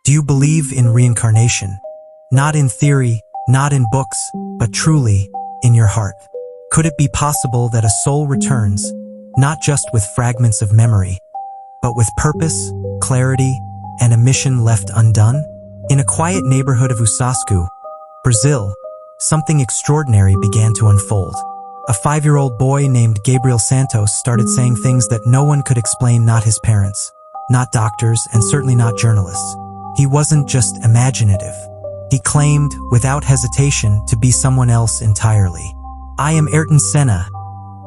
Do you believe in reincarnation? Not in theory, not in books, but truly in your heart. Could it be possible that a soul returns, not just with fragments of memory, but with purpose, clarity, and a mission left undone? In a quiet neighborhood of Osasco, Brazil, something extraordinary began to unfold. A 5-year-old boy named Gabriel Santos started saying things that no one could explain, not his parents, not doctors, and certainly not journalists. He wasn't just imaginative. He claimed, without hesitation, to be someone else entirely. "I am Ayrton Senna,"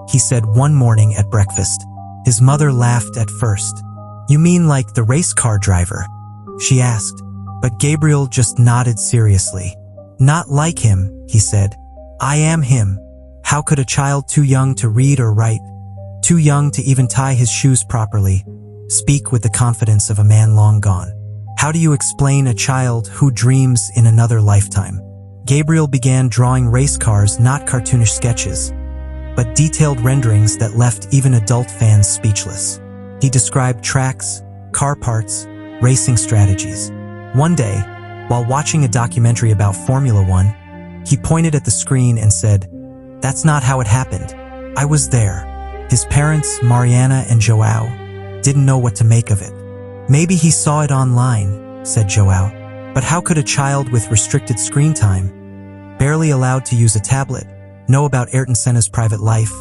he said one morning at breakfast. His mother laughed at first. "You mean like the race car driver?" she asked. But Gabriel just nodded seriously. "Not like him," he said. "I am him." How could a child too young to read or write, too young to even tie his shoes properly, speak with the confidence of a man long gone? How do you explain a child who dreams in another lifetime? Gabriel began drawing race cars, not cartoonish sketches, but detailed renderings that left even adult fans speechless. He described tracks, car parts, racing strategies. One day, while watching a documentary about Formula One, he pointed at the screen and said, "That's not how it happened. I was there." His parents, Mariana and Joao, didn't know what to make of it. "Maybe he saw it online," said Joao. But how could a child with restricted screen time, barely allowed to use a tablet, know about Ayrton Senna's private life,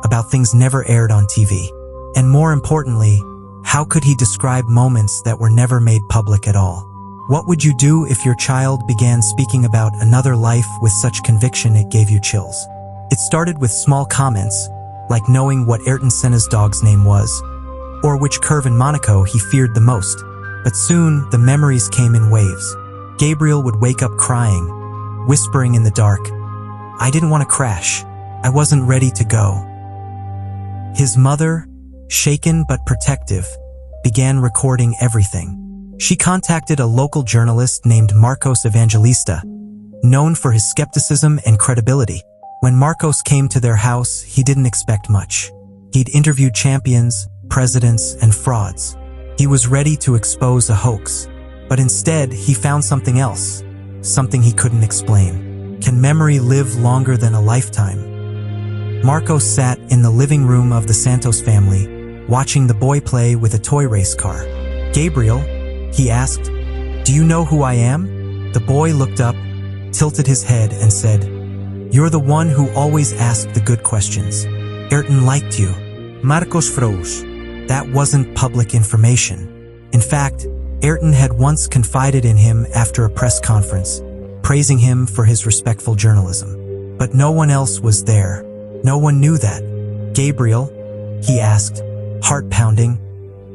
about things never aired on TV? And more importantly, how could he describe moments that were never made public at all? What would you do if your child began speaking about another life with such conviction it gave you chills? It started with small comments, like knowing what Ayrton Senna's dog's name was, or which curve in Monaco he feared the most. But soon, the memories came in waves. Gabriel would wake up crying, whispering in the dark, "I didn't want to crash. I wasn't ready to go." His mother, shaken but protective, began recording everything. She contacted a local journalist named Marcos Evangelista, known for his skepticism and credibility. When Marcos came to their house, he didn't expect much. He'd interviewed champions, presidents, and frauds. He was ready to expose a hoax. But instead, he found something else, something he couldn't explain. Can memory live longer than a lifetime? Marcos sat in the living room of the Santos family, watching the boy play with a toy race car. "Gabriel," he asked, "do you know who I am?" The boy looked up, tilted his head, and said, "You're the one who always asked the good questions. Ayrton liked you." Marcos froze. That wasn't public information. In fact, Ayrton had once confided in him after a press conference, praising him for his respectful journalism. But no one else was there. No one knew that. "Gabriel," he asked, heart pounding,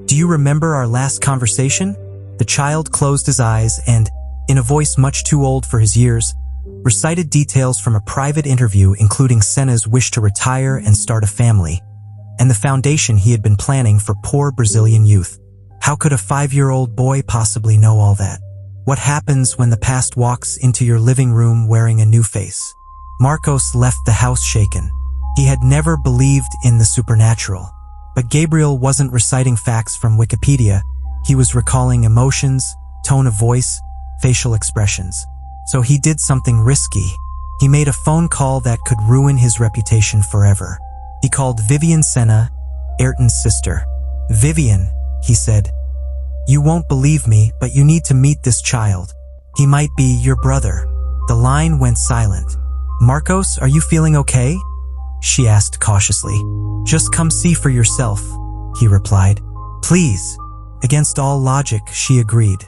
"do you remember our last conversation?" The child closed his eyes and, in a voice much too old for his years, recited details from a private interview including Senna's wish to retire and start a family, and the foundation he had been planning for poor Brazilian youth. How could a 5-year-old boy possibly know all that? What happens when the past walks into your living room wearing a new face? Marcos left the house shaken. He had never believed in the supernatural. But Gabriel wasn't reciting facts from Wikipedia. He was recalling emotions, tone of voice, facial expressions. So he did something risky. He made a phone call that could ruin his reputation forever. He called Vivian Senna, Ayrton's sister. "Vivian," he said, "you won't believe me, but you need to meet this child. He might be your brother." The line went silent. "Marcos, are you feeling okay?" she asked cautiously. "Just come see for yourself," he replied. "Please." Against all logic, she agreed.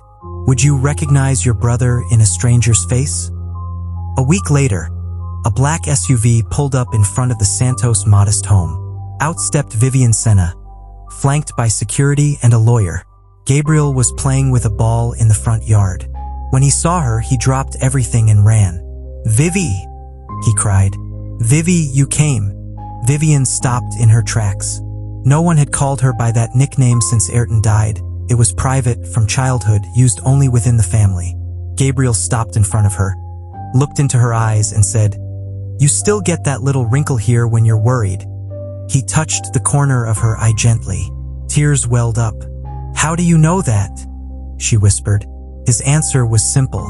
"Would you recognize your brother in a stranger's face?" A week later, a black SUV pulled up in front of the Santos modest home. Out stepped Vivian Senna, flanked by security and a lawyer. Gabriel was playing with a ball in the front yard. When he saw her, he dropped everything and ran. "Vivi!" he cried. "Vivi, you came." Vivian stopped in her tracks. No one had called her by that nickname since Ayrton died. It was private, from childhood, used only within the family. Gabriel stopped in front of her, looked into her eyes and said, "You still get that little wrinkle here when you're worried." He touched the corner of her eye gently. Tears welled up. "How do you know that?" she whispered. His answer was simple.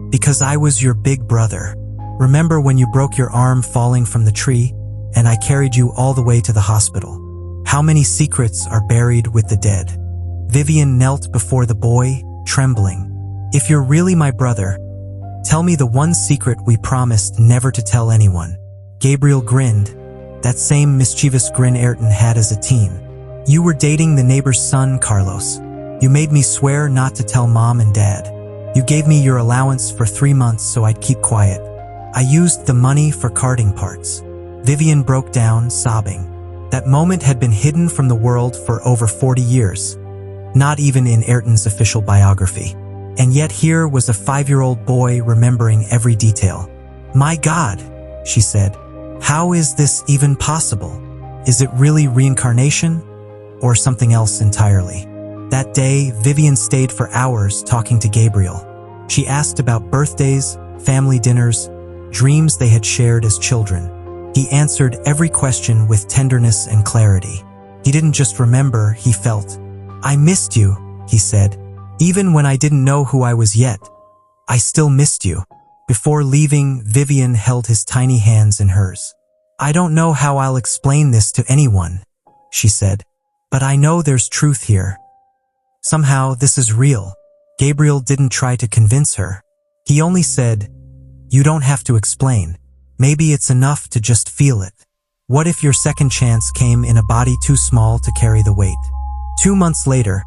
Because I was your big brother. Remember when you broke your arm falling from the tree, and I carried you all the way to the hospital? How many secrets are buried with the dead? Vivian knelt before the boy, trembling. If you're really my brother, tell me the one secret we promised never to tell anyone. Gabriel grinned, that same mischievous grin Ayrton had as a teen. You were dating the neighbor's son, Carlos. You made me swear not to tell mom and dad. You gave me your allowance for 3 months so I'd keep quiet. I used the money for karting parts. Vivian broke down, sobbing. That moment had been hidden from the world for over 40 years. Not even in Ayrton's official biography. And yet here was a 5-year-old boy remembering every detail. My God, she said. How is this even possible? Is it really reincarnation? Or something else entirely? That day, Vivian stayed for hours talking to Gabriel. She asked about birthdays, family dinners, dreams they had shared as children. He answered every question with tenderness and clarity. He didn't just remember, he felt. I missed you, he said. Even when I didn't know who I was yet, I still missed you. Before leaving, Vivian held his tiny hands in hers. I don't know how I'll explain this to anyone, she said, but I know there's truth here. Somehow this is real. Gabriel didn't try to convince her. He only said, you don't have to explain. Maybe it's enough to just feel it. What if your second chance came in a body too small to carry the weight? 2 months later,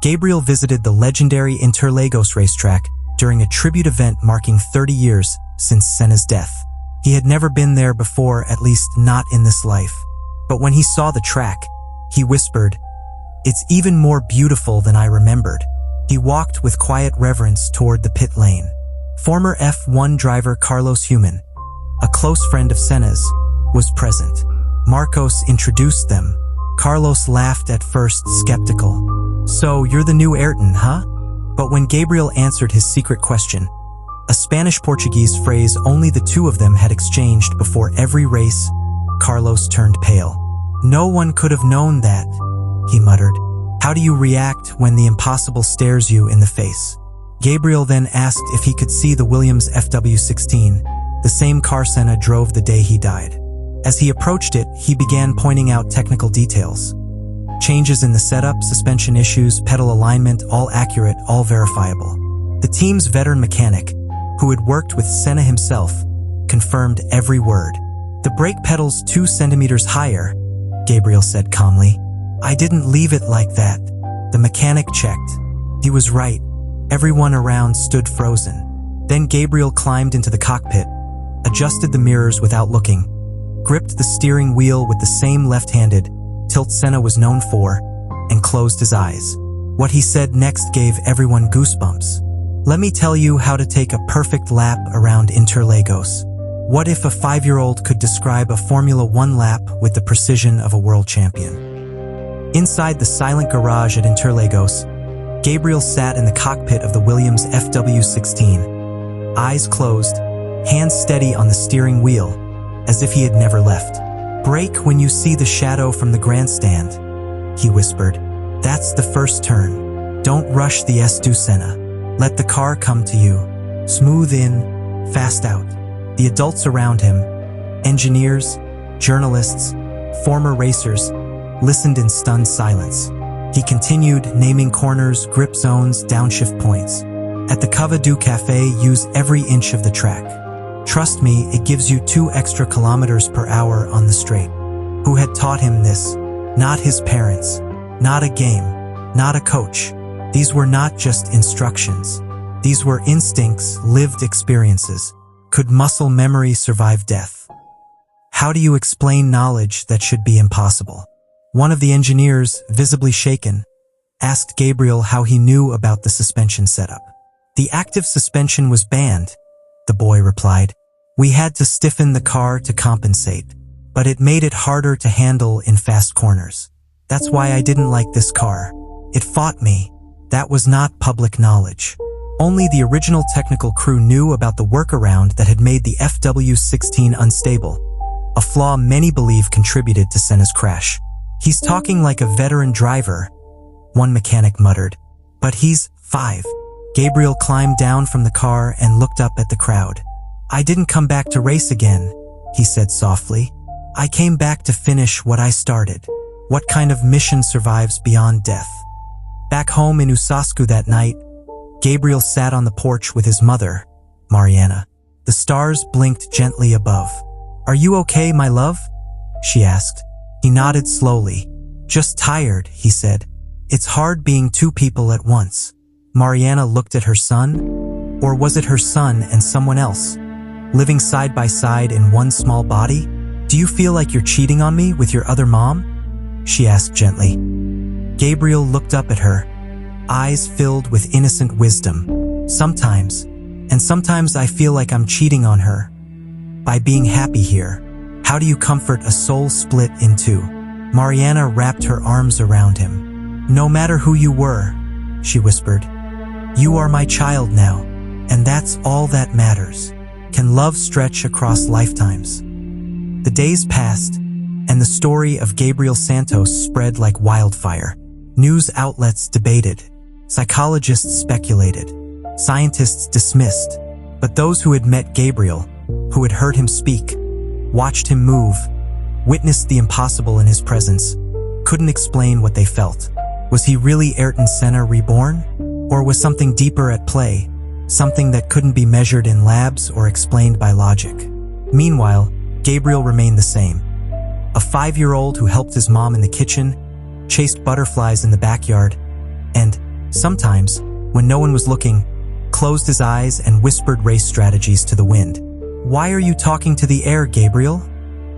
Gabriel visited the legendary Interlagos racetrack during a tribute event marking 30 years since Senna's death. He had never been there before, at least not in this life. But when he saw the track, he whispered, "It's even more beautiful than I remembered." He walked with quiet reverence toward the pit lane. Former F1 driver Carlos Human, a close friend of Senna's, was present. Marcos introduced them. Carlos laughed at first, skeptical. "So, you're the new Ayrton, huh?" But when Gabriel answered his secret question, a Spanish-Portuguese phrase only the two of them had exchanged before every race, Carlos turned pale. "No one could have known that," he muttered. "How do you react when the impossible stares you in the face?" Gabriel then asked if he could see the Williams FW16, the same car Senna drove the day he died. As he approached it, he began pointing out technical details. Changes in the setup, suspension issues, pedal alignment, all accurate, all verifiable. The team's veteran mechanic, who had worked with Senna himself, confirmed every word. "The brake pedal's 2 centimeters higher," Gabriel said calmly. "I didn't leave it like that." The mechanic checked. He was right. Everyone around stood frozen. Then Gabriel climbed into the cockpit, adjusted the mirrors without looking, gripped the steering wheel with the same left-handed tilt Senna was known for, and closed his eyes. What he said next gave everyone goosebumps. "Let me tell you how to take a perfect lap around Interlagos." What if a 5-year-old could describe a Formula 1 lap with the precision of a world champion? Inside the silent garage at Interlagos, Gabriel sat in the cockpit of the Williams FW16, eyes closed, hands steady on the steering wheel, as if he had never left. "Brake when you see the shadow from the grandstand," he whispered. "That's the first turn. Don't rush the S2 Senna. Let the car come to you. Smooth in, fast out." The adults around him, engineers, journalists, former racers, listened in stunned silence. He continued, naming corners, grip zones, downshift points. "At the Cava do Café, use every inch of the track. Trust me, it gives you 2 extra kilometers per hour on the straight." Who had taught him this? Not his parents. Not a game. Not a coach. These were not just instructions. These were instincts, lived experiences. Could muscle memory survive death? How do you explain knowledge that should be impossible? One of the engineers, visibly shaken, asked Gabriel how he knew about the suspension setup. "The active suspension was banned," the boy replied. "We had to stiffen the car to compensate, but it made it harder to handle in fast corners. That's why I didn't like this car. It fought me." That was not public knowledge. Only the original technical crew knew about the workaround that had made the FW16 unstable, a flaw many believe contributed to Senna's crash. "He's talking like a veteran driver," one mechanic muttered. "But he's 5. Gabriel climbed down from the car and looked up at the crowd. "I didn't come back to race again," he said softly. "I came back to finish what I started. What kind of mission survives beyond death?" Back home in Usasku that night, Gabriel sat on the porch with his mother, Mariana. The stars blinked gently above. "Are you okay, my love?" she asked. He nodded slowly. "Just tired," he said. "It's hard being two people at once." Mariana looked at her son. Or was it her son and someone else? Living side by side in one small body? "Do you feel like you're cheating on me with your other mom?" she asked gently. Gabriel looked up at her, eyes filled with innocent wisdom. "Sometimes, and sometimes I feel like I'm cheating on her. By being happy here. How do you comfort a soul split in two?" Mariana wrapped her arms around him. "No matter who you were," she whispered, "you are my child now, and that's all that matters. Can love stretch across lifetimes?" The days passed, and the story of Gabriel Santos spread like wildfire. News outlets debated. Psychologists speculated. Scientists dismissed. But those who had met Gabriel, who had heard him speak, watched him move, witnessed the impossible in his presence, couldn't explain what they felt. Was he really Ayrton Senna reborn? Or was something deeper at play, something that couldn't be measured in labs or explained by logic? Meanwhile, Gabriel remained the same. A 5-year-old who helped his mom in the kitchen, chased butterflies in the backyard, and, sometimes, when no one was looking, closed his eyes and whispered race strategies to the wind. "Why are you talking to the air, Gabriel?"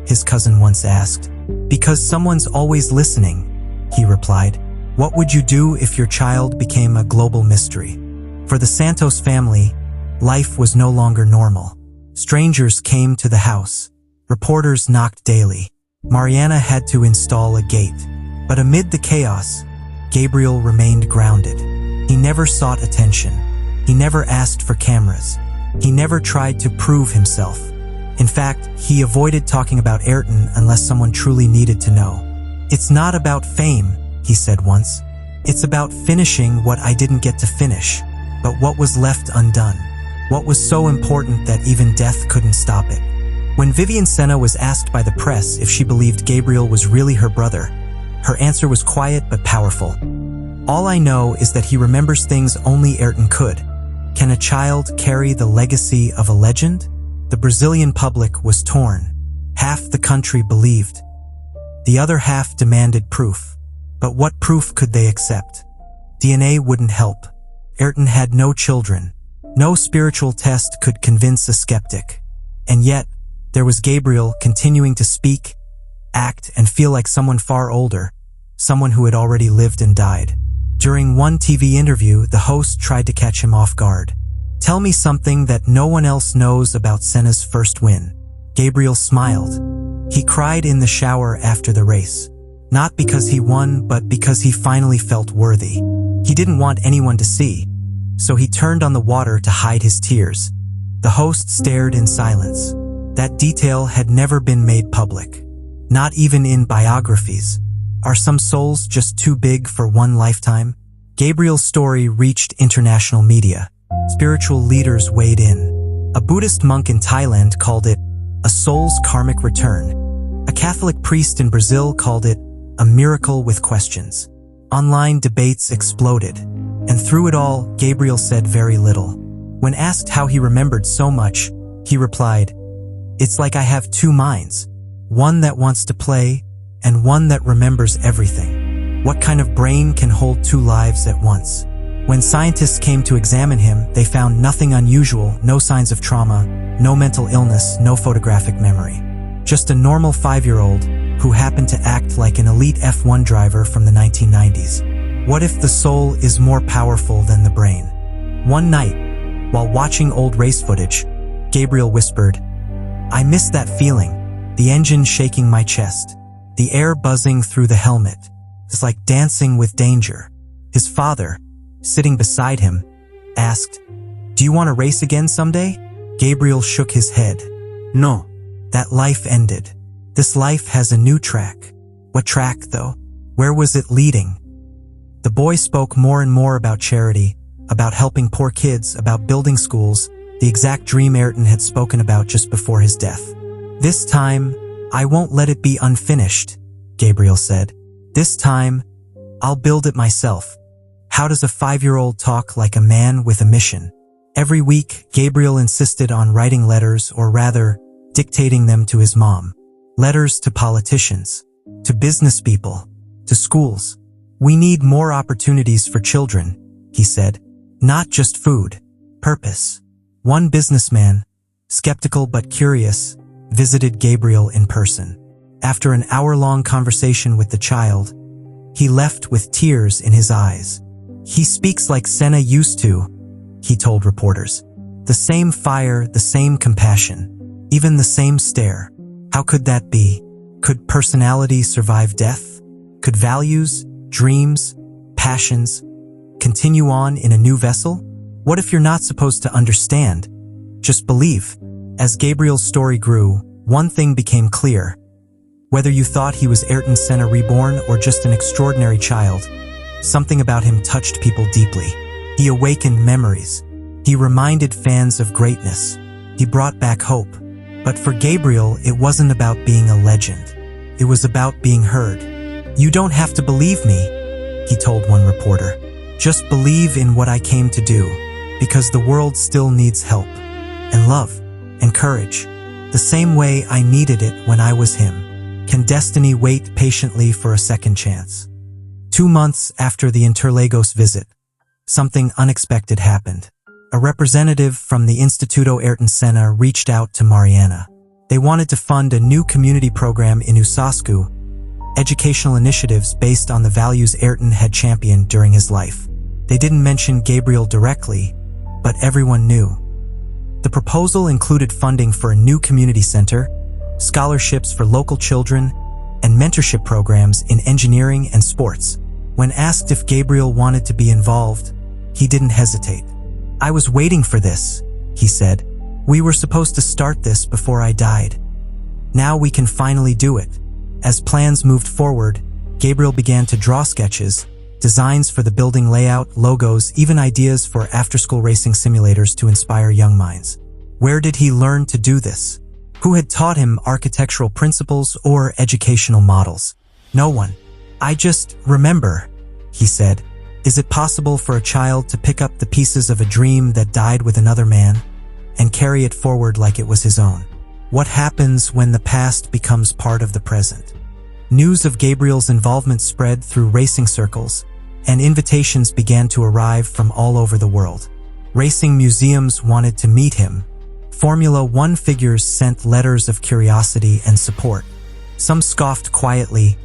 his cousin once asked. "Because someone's always listening," he replied. "What would you do if your child became a global mystery?" For the Santos family, life was no longer normal. Strangers came to the house. Reporters knocked daily. Mariana had to install a gate. But amid the chaos, Gabriel remained grounded. He never sought attention. He never asked for cameras. He never tried to prove himself. In fact, he avoided talking about Ayrton unless someone truly needed to know. "It's not about fame," he said once. "It's about finishing what I didn't get to finish, but what was left undone. What was so important that even death couldn't stop it." When Vivian Senna was asked by the press if she believed Gabriel was really her brother, her answer was quiet but powerful. "All I know is that he remembers things only Ayrton could. Can a child carry the legacy of a legend?" The Brazilian public was torn. Half the country believed. The other half demanded proof. But what proof could they accept? DNA wouldn't help. Ayrton had no children. No spiritual test could convince a skeptic. And yet, there was Gabriel continuing to speak, act, and feel like someone far older, someone who had already lived and died. During one TV interview, the host tried to catch him off guard. "Tell me something that no one else knows about Senna's first win." Gabriel smiled. He cried in the shower after the race. Not because he won, but because he finally felt worthy. He didn't want anyone to see, so he turned on the water to hide his tears. The host stared in silence. That detail had never been made public. Not even in biographies. Are some souls just too big for one lifetime? Gabriel's story reached international media. Spiritual leaders weighed in. A Buddhist monk in Thailand called it a soul's karmic return. A Catholic priest in Brazil called it a miracle with questions. Online debates exploded. And through it all, Gabriel said very little. When asked how he remembered so much, he replied, "It's like I have two minds. One that wants to play, and one that remembers everything." What kind of brain can hold two lives at once? When scientists came to examine him, they found nothing unusual, no signs of trauma, no mental illness, no photographic memory. Just a normal 5-year-old who happened to act like an elite F1 driver from the 1990s. What if the soul is more powerful than the brain? One night, while watching old race footage, Gabriel whispered, "I miss that feeling, the engine shaking my chest, the air buzzing through the helmet. It's like dancing with danger." His father, sitting beside him, asked, "Do you want to race again someday?" Gabriel shook his head. "No, that life ended. This life has a new track." What track, though? Where was it leading? The boy spoke more and more about charity, about helping poor kids, about building schools, the exact dream Ayrton had spoken about just before his death. "This time, I won't let it be unfinished," Gabriel said. "This time, I'll build it myself." How does a 5-year-old talk like a man with a mission? Every week, Gabriel insisted on writing letters, or rather, dictating them to his mom. Letters to politicians, to business people, to schools. "We need more opportunities for children," he said. "Not just food, purpose." One businessman, skeptical but curious, visited Gabriel in person. After an hour-long conversation with the child, he left with tears in his eyes. "He speaks like Senna used to," he told reporters. "The same fire, the same compassion, even the same stare. How could that be? Could personality survive death? Could values, dreams, passions continue on in a new vessel? What if you're not supposed to understand? Just believe." As Gabriel's story grew, one thing became clear. Whether you thought he was Ayrton Senna reborn or just an extraordinary child, something about him touched people deeply. He awakened memories. He reminded fans of greatness. He brought back hope. But for Gabriel, it wasn't about being a legend. It was about being heard. "You don't have to believe me," he told one reporter. "Just believe in what I came to do, because the world still needs help, and love, and courage, the same way I needed it when I was him. Can destiny wait patiently for a second chance?" 2 months after the Interlagos visit, something unexpected happened. A representative from the Instituto Ayrton Senna reached out to Mariana. They wanted to fund a new community program in Usascu, educational initiatives based on the values Ayrton had championed during his life. They didn't mention Gabriel directly, but everyone knew. The proposal included funding for a new community center, scholarships for local children, and mentorship programs in engineering and sports. When asked if Gabriel wanted to be involved, he didn't hesitate. "I was waiting for this," he said. "We were supposed to start this before I died. Now we can finally do it." As plans moved forward, Gabriel began to draw sketches, designs for the building layout, logos, even ideas for after-school racing simulators to inspire young minds. Where did he learn to do this? Who had taught him architectural principles or educational models? No one. "I just remember," he said. "Is it possible for a child to pick up the pieces of a dream that died with another man and carry it forward like it was his own? What happens when the past becomes part of the present?" News of Gabriel's involvement spread through racing circles, and invitations began to arrive from all over the world. Racing museums wanted to meet him. Formula One figures sent letters of curiosity and support. Some scoffed quietly,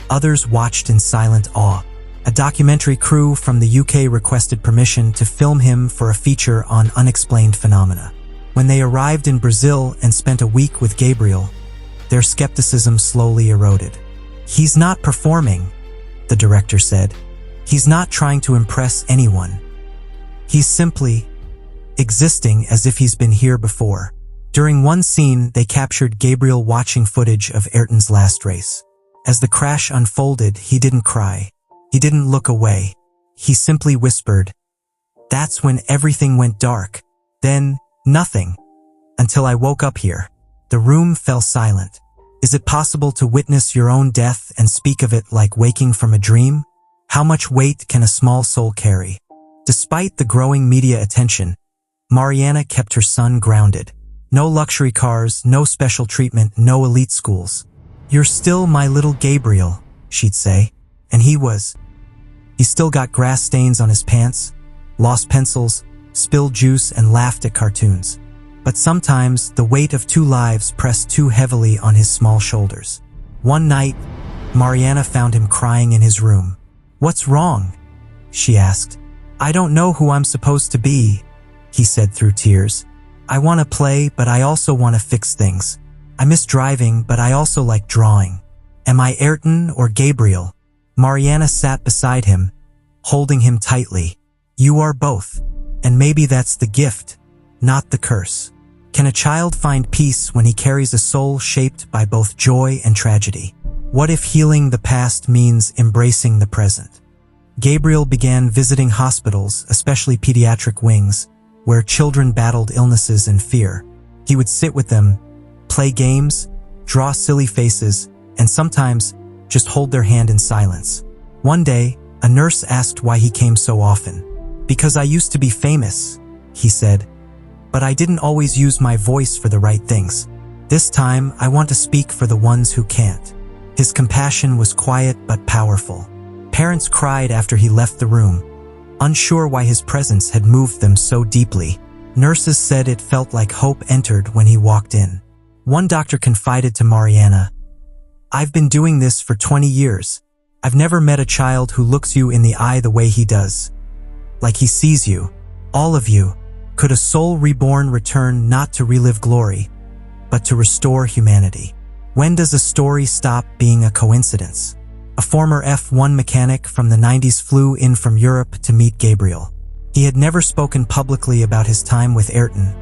others watched in silent awe. A documentary crew from the UK requested permission to film him for a feature on unexplained phenomena. When they arrived in Brazil and spent a week with Gabriel, their skepticism slowly eroded. "He's not performing," the director said. "He's not trying to impress anyone. He's simply existing as if he's been here before." During one scene, they captured Gabriel watching footage of Ayrton's last race. As the crash unfolded, he didn't cry. He didn't look away. He simply whispered, "That's when everything went dark. Then, nothing. Until I woke up here." The room fell silent. Is it possible to witness your own death and speak of it like waking from a dream? How much weight can a small soul carry? Despite the growing media attention, Mariana kept her son grounded. No luxury cars, no special treatment, no elite schools. "You're still my little Gabriel," she'd say. And he was. He still got grass stains on his pants, lost pencils, spilled juice, and laughed at cartoons. But sometimes the weight of 2 lives pressed too heavily on his small shoulders. One night, Mariana found him crying in his room. "What's wrong?" she asked. "I don't know who I'm supposed to be," he said through tears. "I want to play, but I also want to fix things. I miss driving, but I also like drawing. Am I Ayrton or Gabriel?" Mariana sat beside him, holding him tightly. "You are both, and maybe that's the gift, not the curse. Can a child find peace when he carries a soul shaped by both joy and tragedy? What if healing the past means embracing the present?" Gabriel began visiting hospitals, especially pediatric wings, where children battled illnesses and fear. He would sit with them, play games, draw silly faces, and sometimes just hold their hand in silence. One day, a nurse asked why he came so often. "Because I used to be famous," he said, "but I didn't always use my voice for the right things. This time, I want to speak for the ones who can't." His compassion was quiet but powerful. Parents cried after he left the room, unsure why his presence had moved them so deeply. Nurses said it felt like hope entered when he walked in. One doctor confided to Mariana, "I've been doing this for 20 years. I've never met a child who looks you in the eye the way he does. Like he sees you, all of you. Could a soul reborn return not to relive glory, but to restore humanity? When does a story stop being a coincidence?" A former F1 mechanic from the 90s flew in from Europe to meet Gabriel. He had never spoken publicly about his time with Ayrton,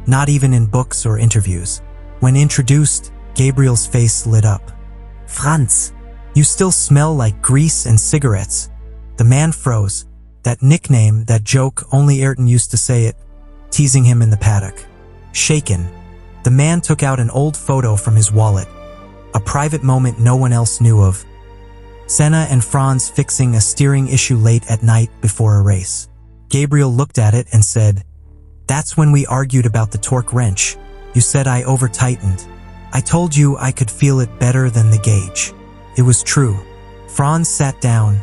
not even in books or interviews. When introduced, Gabriel's face lit up. "Franz, you still smell like grease and cigarettes." The man froze. That nickname, that joke, only Ayrton used to say it, teasing him in the paddock. Shaken, the man took out an old photo from his wallet, a private moment no one else knew of. Senna and Franz fixing a steering issue late at night before a race. Gabriel looked at it and said, "That's when we argued about the torque wrench. You said I over-tightened. I told you I could feel it better than the gauge." It was true. Franz sat down,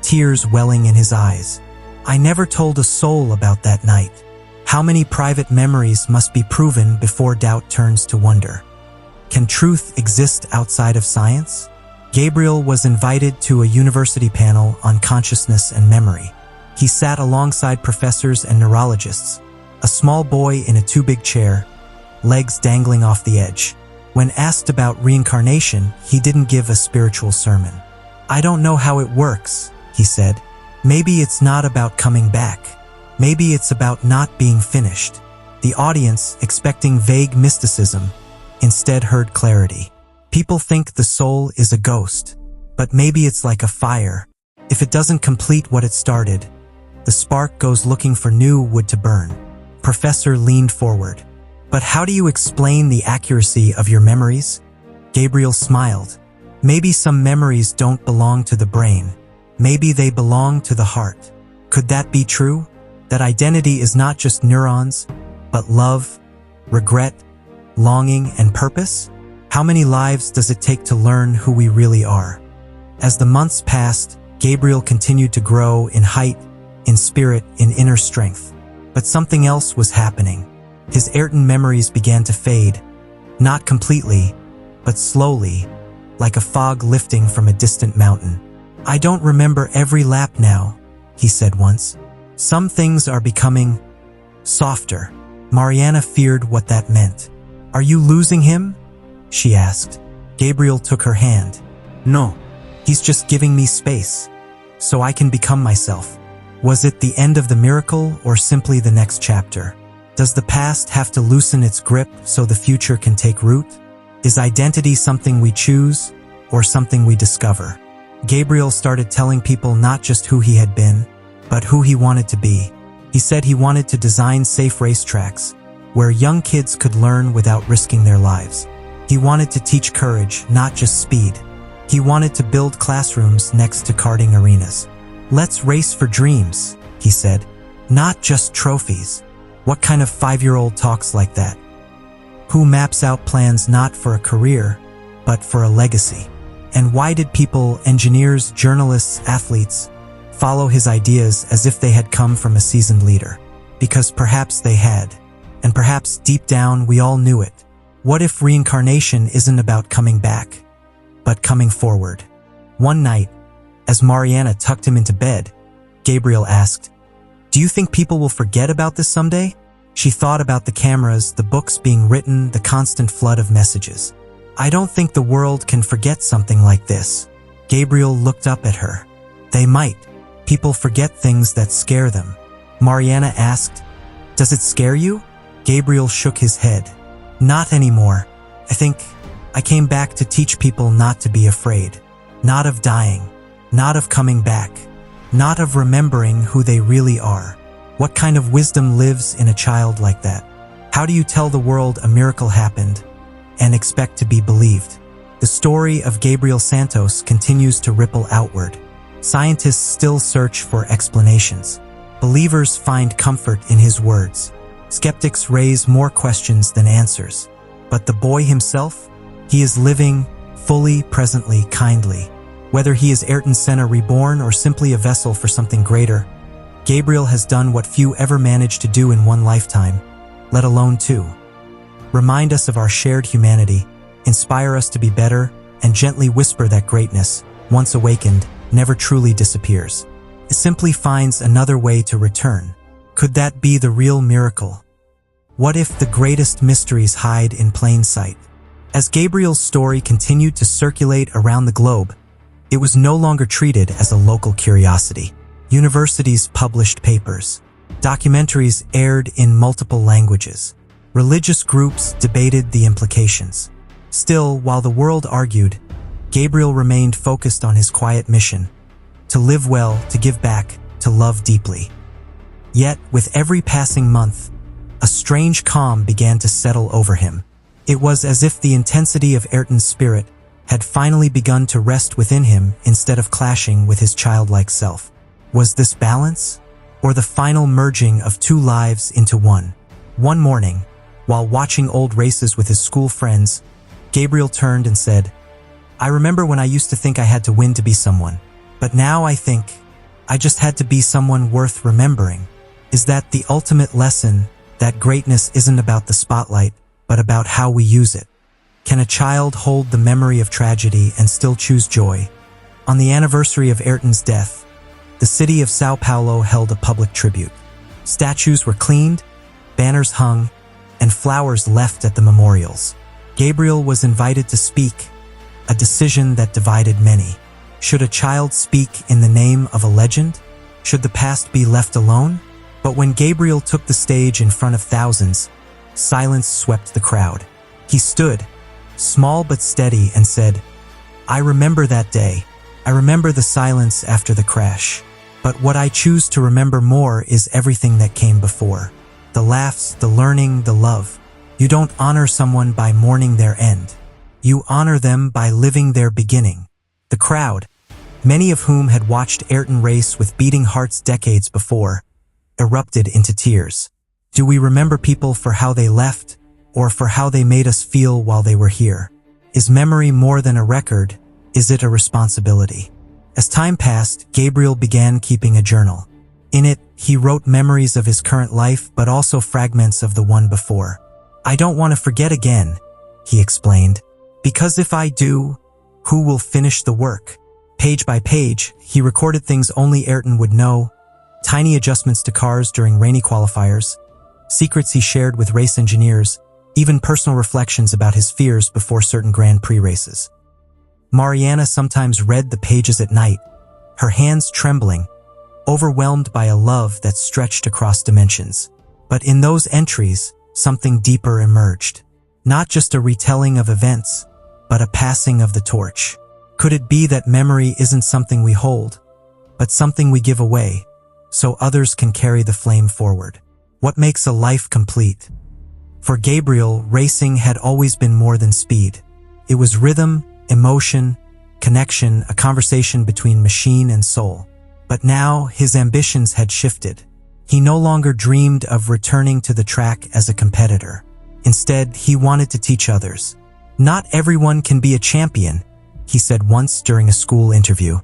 tears welling in his eyes. "I never told a soul about that night. How many private memories must be proven before doubt turns to wonder? Can truth exist outside of science?" Gabriel was invited to a university panel on consciousness and memory. He sat alongside professors and neurologists, a small boy in a too-big chair, legs dangling off the edge. When asked about reincarnation, he didn't give a spiritual sermon. "I don't know how it works," he said. "Maybe it's not about coming back. Maybe it's about not being finished." The audience, expecting vague mysticism, instead heard clarity. People think the soul is a ghost, but maybe it's like a fire. If it doesn't complete what it started, the spark goes looking for new wood to burn. Professor leaned forward. "But how do you explain the accuracy of your memories?" Gabriel smiled. "Maybe some memories don't belong to the brain. Maybe they belong to the heart. Could that be true? That identity is not just neurons, but love, regret, longing, and purpose? How many lives does it take to learn who we really are?" As the months passed, Gabriel continued to grow in height, in spirit, in inner strength. But something else was happening. His Ayrton memories began to fade, not completely, but slowly, like a fog lifting from a distant mountain. "I don't remember every lap now," he said once. "Some things are becoming softer." Mariana feared what that meant. "Are you losing him?" she asked. Gabriel took her hand. "No, he's just giving me space, so I can become myself." Was it the end of the miracle or simply the next chapter? Does the past have to loosen its grip so the future can take root? Is identity something we choose or something we discover? Gabriel started telling people not just who he had been, but who he wanted to be. He said he wanted to design safe racetracks where young kids could learn without risking their lives. He wanted to teach courage, not just speed. He wanted to build classrooms next to karting arenas. "Let's race for dreams," he said, "not just trophies." What kind of 5-year-old talks like that? Who maps out plans not for a career, but for a legacy? And why did people, engineers, journalists, athletes, follow his ideas as if they had come from a seasoned leader? Because perhaps they had, and perhaps deep down we all knew it. What if reincarnation isn't about coming back, but coming forward? One night, as Mariana tucked him into bed, Gabriel asked, "Do you think people will forget about this someday?" She thought about the cameras, the books being written, the constant flood of messages. "I don't think the world can forget something like this." Gabriel looked up at her. "They might. People forget things that scare them." Mariana asked, "Does it scare you?" Gabriel shook his head. "Not anymore. I think I came back to teach people not to be afraid. Not of dying. Not of coming back. not of remembering who they really are. What kind of wisdom lives in a child like that? How do you tell the world a miracle happened and expect to be believed? The story of Gabriel Santos continues to ripple outward. Scientists still search for explanations. Believers find comfort in his words. Skeptics raise more questions than answers. But the boy himself, he is living fully, presently, kindly. Whether he is Ayrton Senna reborn or simply a vessel for something greater, Gabriel has done what few ever managed to do in one lifetime, let alone two. Remind us of our shared humanity, inspire us to be better, and gently whisper that greatness, once awakened, never truly disappears. It simply finds another way to return. Could that be the real miracle? What if the greatest mysteries hide in plain sight? As Gabriel's story continued to circulate around the globe, it was no longer treated as a local curiosity. Universities published papers. Documentaries aired in multiple languages. Religious groups debated the implications. Still, while the world argued, Gabriel remained focused on his quiet mission: to live well, to give back, to love deeply. Yet, with every passing month, a strange calm began to settle over him. It was as if the intensity of Ayrton's spirit had finally begun to rest within him instead of clashing with his childlike self. Was this balance, or the final merging of two lives into one? One morning, while watching old races with his school friends, Gabriel turned and said, "I remember when I used to think I had to win to be someone, but now I think I just had to be someone worth remembering." Is that the ultimate lesson, that greatness isn't about the spotlight, but about how we use it? Can a child hold the memory of tragedy and still choose joy? On the anniversary of Ayrton's death, the city of Sao Paulo held a public tribute. Statues were cleaned, banners hung, and flowers left at the memorials. Gabriel was invited to speak, a decision that divided many. Should a child speak in the name of a legend? Should the past be left alone? But when Gabriel took the stage in front of thousands, silence swept the crowd. He stood, small but steady, and said, "I remember that day. I remember the silence after the crash. But what I choose to remember more is everything that came before. The laughs, the learning, the love. You don't honor someone by mourning their end. You honor them by living their beginning." The crowd, many of whom had watched Ayrton race with beating hearts decades before, erupted into tears. Do we remember people for how they left, or for how they made us feel while they were here? Is memory more than a record? Is it a responsibility? As time passed, Gabriel began keeping a journal. In it, he wrote memories of his current life, but also fragments of the one before. "I don't want to forget again," he explained, "because if I do, who will finish the work?" Page by page, he recorded things only Ayrton would know: tiny adjustments to cars during rainy qualifiers, secrets he shared with race engineers, even personal reflections about his fears before certain Grand Prix races. Mariana sometimes read the pages at night, her hands trembling, overwhelmed by a love that stretched across dimensions. But in those entries, something deeper emerged. Not just a retelling of events, but a passing of the torch. Could it be that memory isn't something we hold, but something we give away, so others can carry the flame forward? What makes a life complete? For Gabriel, racing had always been more than speed. It was rhythm, emotion, connection, a conversation between machine and soul. But now his ambitions had shifted. He no longer dreamed of returning to the track as a competitor. Instead, he wanted to teach others. "Not everyone can be a champion," he said once during a school interview,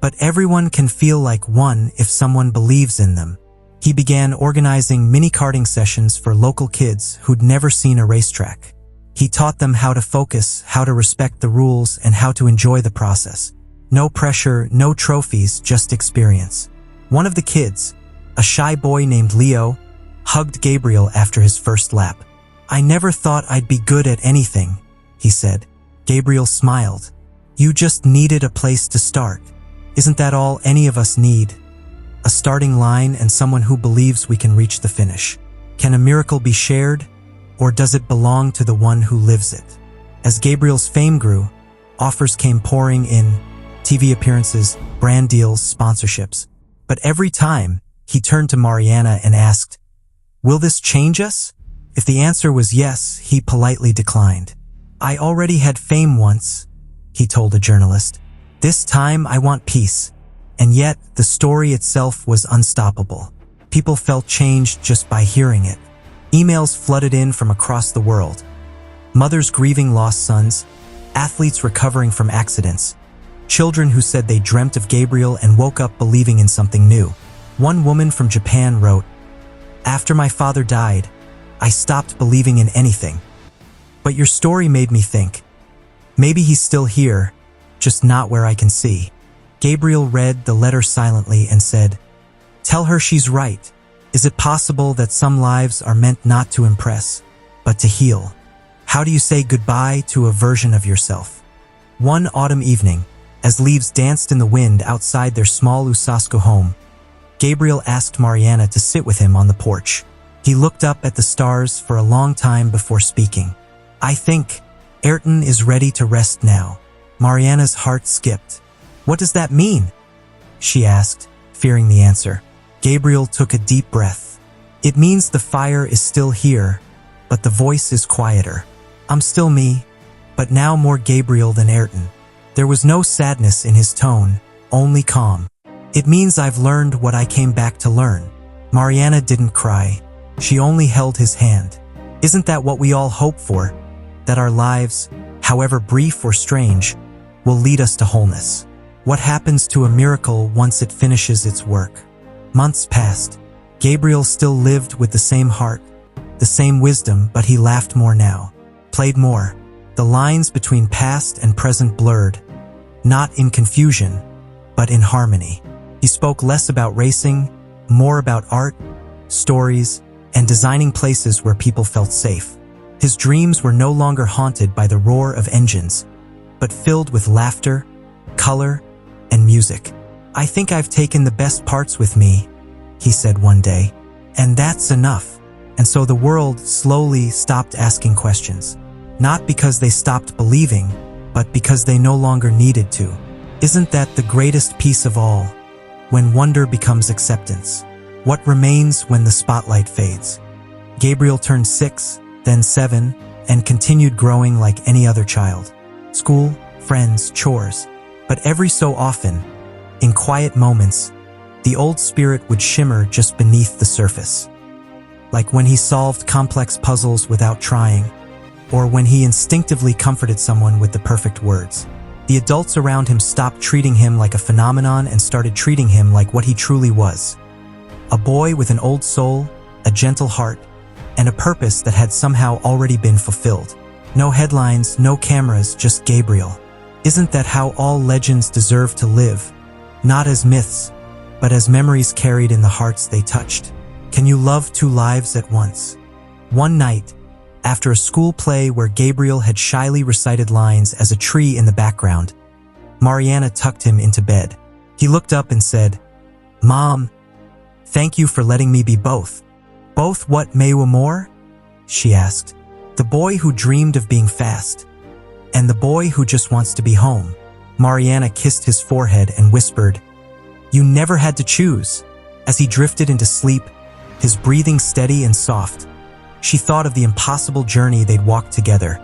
"but everyone can feel like one if someone believes in them." He began organizing mini-karting sessions for local kids who'd never seen a racetrack. He taught them how to focus, how to respect the rules, and how to enjoy the process. No pressure, no trophies, just experience. One of the kids, a shy boy named Leo, hugged Gabriel after his first lap. "I never thought I'd be good at anything," he said. Gabriel smiled. "You just needed a place to start. Isn't that all any of us need? A starting line and someone who believes we can reach the finish. Can a miracle be shared, or does it belong to the one who lives it?" As Gabriel's fame grew, offers came pouring in: TV appearances, brand deals, sponsorships. But every time, he turned to Mariana and asked, "Will this change us?" If the answer was yes, he politely declined. "I already had fame once," he told a journalist. "This time I want peace." And yet, the story itself was unstoppable. People felt changed just by hearing it. Emails flooded in from across the world. Mothers grieving lost sons, athletes recovering from accidents, children who said they dreamt of Gabriel and woke up believing in something new. One woman from Japan wrote, "After my father died, I stopped believing in anything. But your story made me think, maybe he's still here, just not where I can see." Gabriel read the letter silently and said, "Tell her she's right. Is it possible that some lives are meant not to impress, but to heal? How do you say goodbye to a version of yourself?" One autumn evening, as leaves danced in the wind outside their small Osasco home, Gabriel asked Mariana to sit with him on the porch. He looked up at the stars for a long time before speaking. "I think Ayrton is ready to rest now." Mariana's heart skipped. "What does that mean?" she asked, fearing the answer. Gabriel took a deep breath. "It means the fire is still here, but the voice is quieter. I'm still me, but now more Gabriel than Ayrton." There was no sadness in his tone, only calm. "It means I've learned what I came back to learn." Mariana didn't cry. She only held his hand. "Isn't that what we all hope for? That our lives, however brief or strange, will lead us to wholeness? What happens to a miracle once it finishes its work?" Months passed. Gabriel still lived with the same heart, the same wisdom, but he laughed more now, played more. The lines between past and present blurred, not in confusion, but in harmony. He spoke less about racing, more about art, stories, and designing places where people felt safe. His dreams were no longer haunted by the roar of engines, but filled with laughter, color, and music. "I think I've taken the best parts with me," he said one day, "and that's enough." And so the world slowly stopped asking questions, not because they stopped believing, but because they no longer needed to. Isn't that the greatest piece of all? When wonder becomes acceptance. What remains when the spotlight fades? Gabriel turned 6, then 7, and continued growing like any other child. School, friends, chores. But every so often, in quiet moments, the old spirit would shimmer just beneath the surface. Like when he solved complex puzzles without trying, or when he instinctively comforted someone with the perfect words. The adults around him stopped treating him like a phenomenon and started treating him like what he truly was. A boy with an old soul, a gentle heart, and a purpose that had somehow already been fulfilled. No headlines, no cameras, just Gabriel. Isn't that how all legends deserve to live? Not as myths, but as memories carried in the hearts they touched. Can you love two lives at once? One night, after a school play where Gabriel had shyly recited lines as a tree in the background, Mariana tucked him into bed. He looked up and said, "Mom, thank you for letting me be both." "Both what, meu amor?" she asked. "The boy who dreamed of being fast, and the boy who just wants to be home." Mariana kissed his forehead and whispered, "You never had to choose." As he drifted into sleep, his breathing steady and soft, she thought of the impossible journey they'd walked together,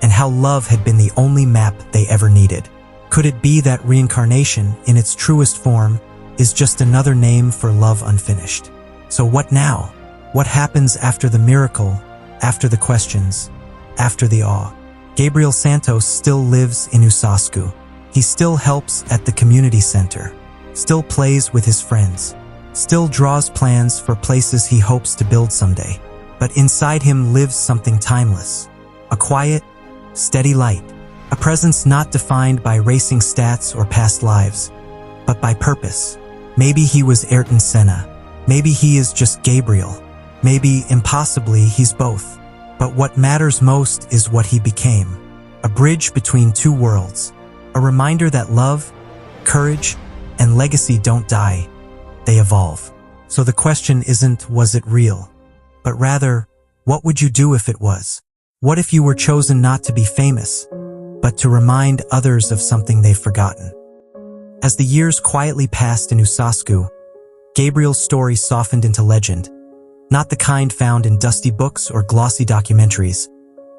and how love had been the only map they ever needed. Could it be that reincarnation, in its truest form, is just another name for love unfinished? So what now? What happens after the miracle, after the questions, after the awe? Gabriel Santos still lives in Osasco. He still helps at the community center, still plays with his friends, still draws plans for places he hopes to build someday. But inside him lives something timeless, a quiet, steady light, a presence not defined by racing stats or past lives, but by purpose. Maybe he was Ayrton Senna, maybe he is just Gabriel, maybe, impossibly, he's both. But what matters most is what he became, a bridge between two worlds, a reminder that love, courage, and legacy don't die, they evolve. So the question isn't, was it real? But rather, what would you do if it was? What if you were chosen not to be famous, but to remind others of something they've forgotten? As the years quietly passed in Osasco, Gabriel's story softened into legend, not the kind found in dusty books or glossy documentaries,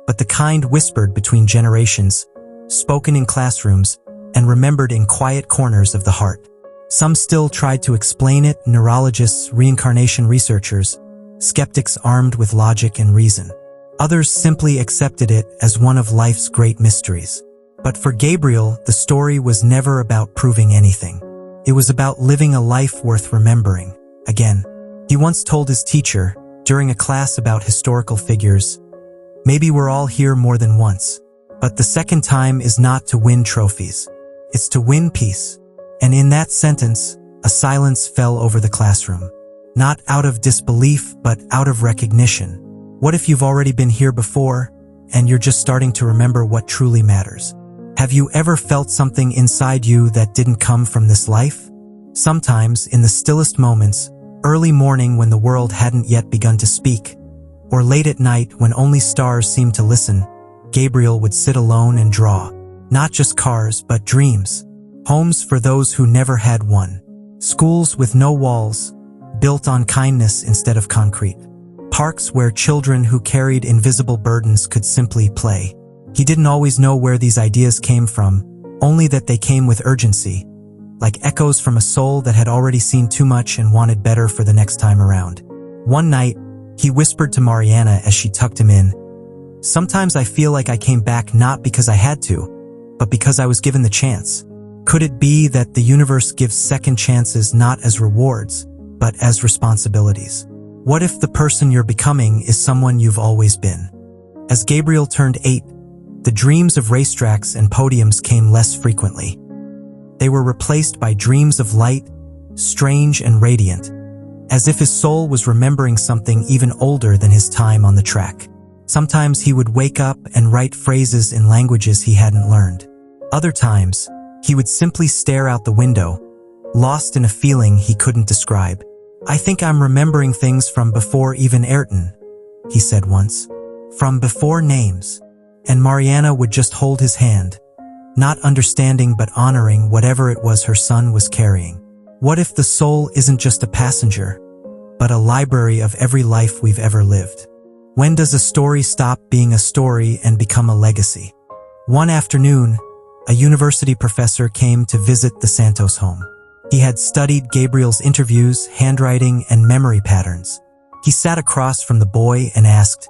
but the kind whispered between generations, spoken in classrooms, and remembered in quiet corners of the heart. Some still tried to explain it: neurologists, reincarnation researchers, skeptics armed with logic and reason. Others simply accepted it as one of life's great mysteries. But for Gabriel, the story was never about proving anything. It was about living a life worth remembering. Again, he once told his teacher, during a class about historical figures, "Maybe we're all here more than once, but the second time is not to win trophies. It's to win peace." And in that sentence, a silence fell over the classroom. Not out of disbelief, but out of recognition. What if you've already been here before, and you're just starting to remember what truly matters? Have you ever felt something inside you that didn't come from this life? Sometimes, in the stillest moments, early morning when the world hadn't yet begun to speak, or late at night when only stars seemed to listen, Gabriel would sit alone and draw. Not just cars, but dreams. Homes for those who never had one. Schools with no walls, built on kindness instead of concrete. Parks where children who carried invisible burdens could simply play. He didn't always know where these ideas came from, only that they came with urgency, like echoes from a soul that had already seen too much and wanted better for the next time around. One night, he whispered to Mariana as she tucked him in, "Sometimes I feel like I came back not because I had to, but because I was given the chance." Could it be that the universe gives second chances not as rewards, but as responsibilities? What if the person you're becoming is someone you've always been? As Gabriel turned 8, the dreams of racetracks and podiums came less frequently. They were replaced by dreams of light, strange and radiant, as if his soul was remembering something even older than his time on the track. Sometimes he would wake up and write phrases in languages he hadn't learned. Other times, he would simply stare out the window, lost in a feeling he couldn't describe. "I think I'm remembering things from before even Ayrton," he said once. "From before names." And Mariana would just hold his hand, not understanding but honoring whatever it was her son was carrying. What if the soul isn't just a passenger, but a library of every life we've ever lived? When does a story stop being a story and become a legacy? One afternoon, a university professor came to visit the Santos home. He had studied Gabriel's interviews, handwriting, and memory patterns. He sat across from the boy and asked,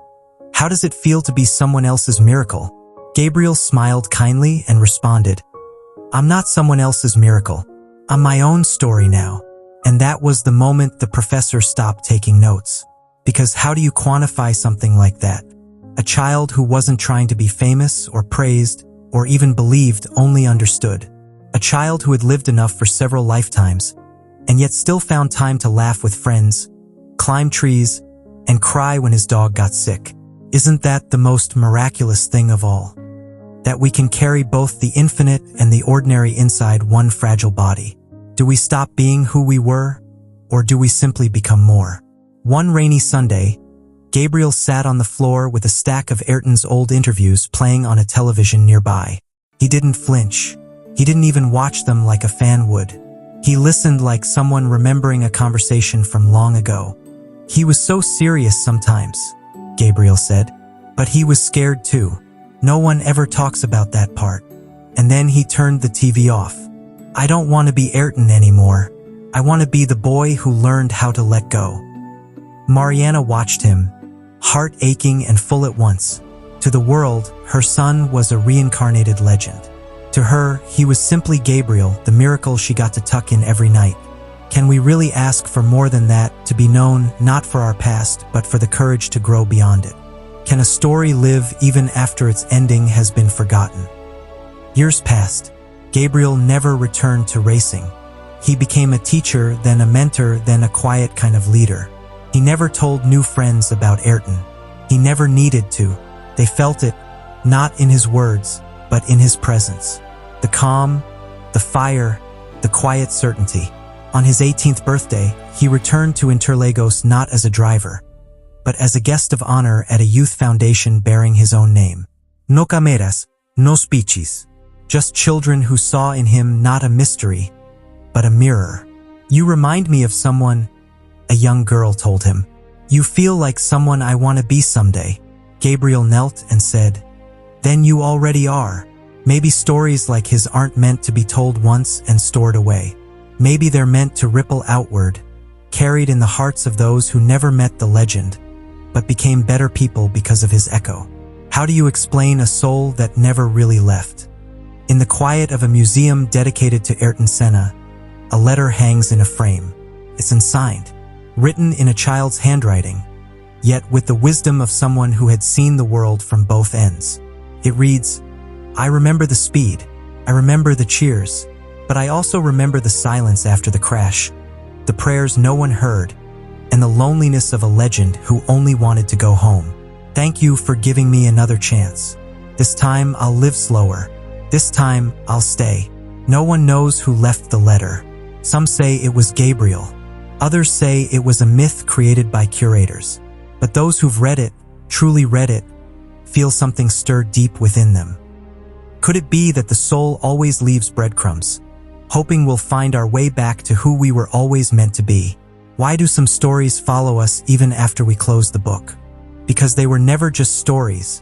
"How does it feel to be someone else's miracle?" Gabriel smiled kindly and responded, "I'm not someone else's miracle. I'm my own story now." And that was the moment the professor stopped taking notes. Because how do you quantify something like that? A child who wasn't trying to be famous or praised or even believed, only understood. A child who had lived enough for several lifetimes, and yet still found time to laugh with friends, climb trees, and cry when his dog got sick. Isn't that the most miraculous thing of all? That we can carry both the infinite and the ordinary inside one fragile body. Do we stop being who we were, or do we simply become more? One rainy Sunday, Gabriel sat on the floor with a stack of Ayrton's old interviews playing on a television nearby. He didn't flinch. He didn't even watch them like a fan would. He listened like someone remembering a conversation from long ago. "He was so serious sometimes," Gabriel said, "but he was scared too. No one ever talks about that part." And then he turned the TV off. "I don't want to be Ayrton anymore. I want to be the boy who learned how to let go." Mariana watched him, heart aching and full at once. To the world, her son was a reincarnated legend. To her, he was simply Gabriel, the miracle she got to tuck in every night. Can we really ask for more than that, to be known not for our past, but for the courage to grow beyond it? Can a story live even after its ending has been forgotten? Years passed. Gabriel never returned to racing. He became a teacher, then a mentor, then a quiet kind of leader. He never told new friends about Ayrton. He never needed to. They felt it, not in his words, but in his presence. The calm, the fire, the quiet certainty. On his 18th birthday, he returned to Interlagos not as a driver, but as a guest of honor at a youth foundation bearing his own name. No cameras, no speeches. Just children who saw in him not a mystery, but a mirror. "You remind me of someone," a young girl told him. "You feel like someone I want to be someday." Gabriel knelt and said, "Then you already are." Maybe stories like his aren't meant to be told once and stored away. Maybe they're meant to ripple outward, carried in the hearts of those who never met the legend, but became better people because of his echo. How do you explain a soul that never really left? In the quiet of a museum dedicated to Ayrton Senna, a letter hangs in a frame. It's unsigned, written in a child's handwriting, yet with the wisdom of someone who had seen the world from both ends. It reads, "I remember the speed, I remember the cheers, but I also remember the silence after the crash, the prayers no one heard, and the loneliness of a legend who only wanted to go home. Thank you for giving me another chance. This time I'll live slower. This time I'll stay." No one knows who left the letter. Some say it was Gabriel. Others say it was a myth created by curators. But those who've read it, truly read it, feel something stir deep within them. Could it be that the soul always leaves breadcrumbs, hoping we'll find our way back to who we were always meant to be? Why do some stories follow us even after we close the book? Because they were never just stories.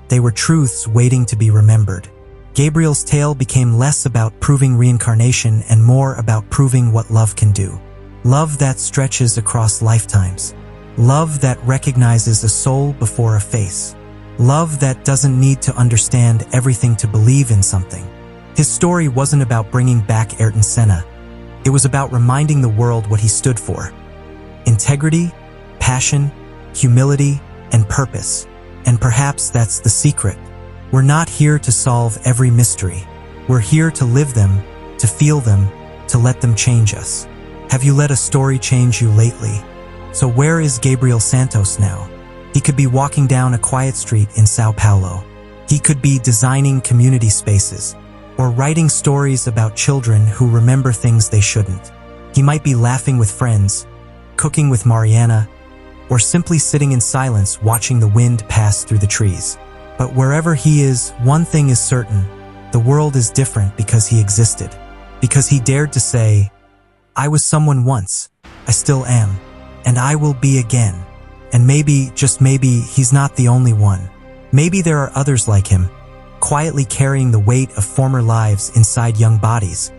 They were truths waiting to be remembered. Gabriel's tale became less about proving reincarnation and more about proving what love can do. Love that stretches across lifetimes. Love that recognizes a soul before a face. Love that doesn't need to understand everything to believe in something. His story wasn't about bringing back Ayrton Senna. It was about reminding the world what he stood for. Integrity, passion, humility, and purpose. And perhaps that's the secret. We're not here to solve every mystery. We're here to live them, to feel them, to let them change us. Have you let a story change you lately? So where is Gabriel Santos now? He could be walking down a quiet street in Sao Paulo. He could be designing community spaces, or writing stories about children who remember things they shouldn't. He might be laughing with friends, cooking with Mariana, or simply sitting in silence watching the wind pass through the trees. But wherever he is, one thing is certain: the world is different because he existed. Because he dared to say, "I was someone once, I still am, and I will be again." And maybe, just maybe, he's not the only one. Maybe there are others like him, quietly carrying the weight of former lives inside young bodies,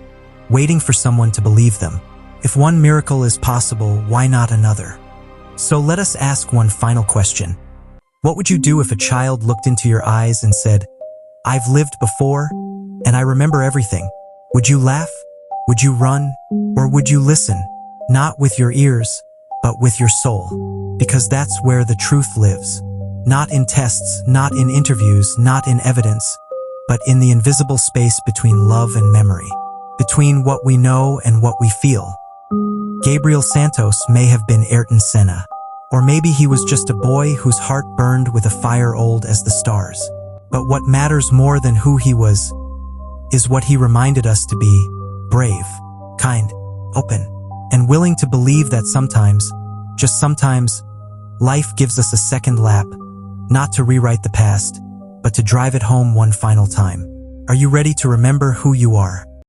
waiting for someone to believe them. If one miracle is possible, why not another? So let us ask one final question. What would you do if a child looked into your eyes and said, "I've lived before, and I remember everything"? Would you laugh? Would you run? Or would you listen? Not with your ears, but with your soul. Because that's where the truth lives. Not in tests, not in interviews, not in evidence, but in the invisible space between love and memory. Between what we know and what we feel. Gabriel Santos may have been Ayrton Senna. Or maybe he was just a boy whose heart burned with a fire old as the stars. But what matters more than who he was is what he reminded us to be: brave, kind, open, and willing to believe that sometimes, just sometimes, life gives us a second lap, not to rewrite the past, but to drive it home one final time. Are you ready to remember who you are?